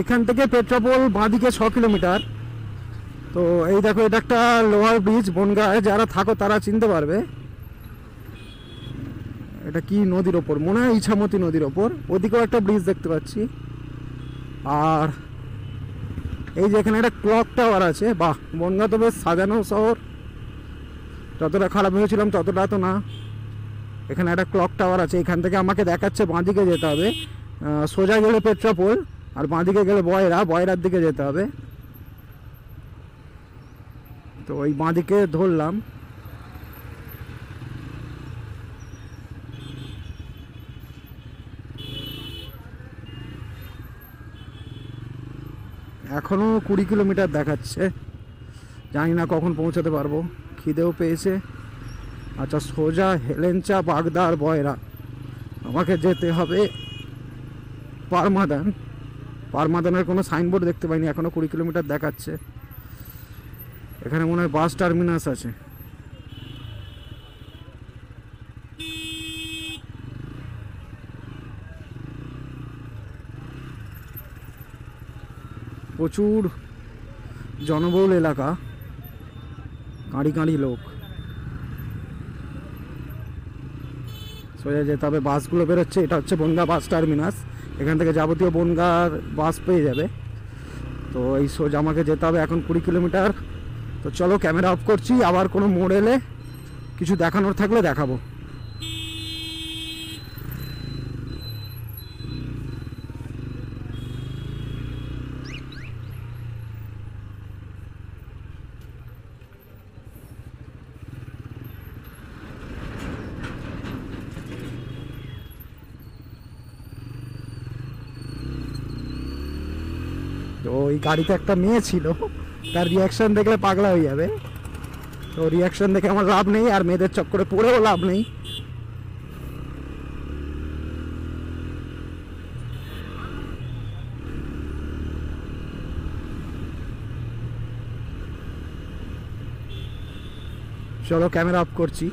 এখান থেকে পেট্রাপোল বাঁদিকে 6 কিলোমিটার। তো এই দেখো, এটা একটা লোহার ব্রিজ, বনগাঁয় যারা থাকো তারা চিনতে পারবে। এটা কি নদীর ওপর, মনে হয় ইছামতি নদীর ওপর। ওদিকেও একটা ব্রিজ দেখতে পাচ্ছি। আর এই যে এখানে একটা ক্লক টাওয়ার আছে। বাহ, বনগাঁ তো বেশ সাজানো শহর, যতটা খারাপ ভেবেছিলাম ততটা তো না। এখানে একটা ক্লক টাওয়ার আছে। এখান থেকে আমাকে দেখাচ্ছে বাঁদিকে যেতে হবে, সোজা গেলে পেট্রাপোল, আর বাঁদিকে গেলে বয়রার দিকে যেতে হবে। তো ওই বাঁদিকে ধরলাম। এখনও 20 কিলোমিটার দেখাচ্ছে, জানি না কখন পৌঁছাতে পারবো। খিদেও পেয়েছে। আচ্ছা, সোজা হেলেঞ্চা, বাগদা আর বয়রা আমাকে যেতে হবে পারমাদানের কোনো সাইনবোর্ড দেখতে পাইনি, এখনও 20 কিলোমিটার দেখাচ্ছে। এখানে মনে হয় বাস টার্মিনাস আছে। প্রচুর জনবহুল এলাকা, কাঁড়ি কাঁড়ি লোক। সোজা যেতে হবে। বাসগুলো বেরোচ্ছে, এটা হচ্ছে বনগাঁ বাস টার্মিনাস। এখান থেকে যাবতীয় বনগাঁর বাস পেয়ে যাবে। তো এই সোজা আমাকে যেতে হবে এখন 20 কিলোমিটার। তো চলো, ক্যামেরা অফ করছি। আবার কোনো মোড় এলে কিছু দেখানোর থাকলে দেখাবো। তো ওই গাড়িতে একটা মেয়ে ছিল, তার রিয়াকশন দেখলে পাগলা হয়ে যাবে। তো রিয়াকশন দেখে আমার লাভ নেই, আর মেয়েদের চক্করে পড়েও লাভ নেই। চলো, ক্যামেরা অফ করছি।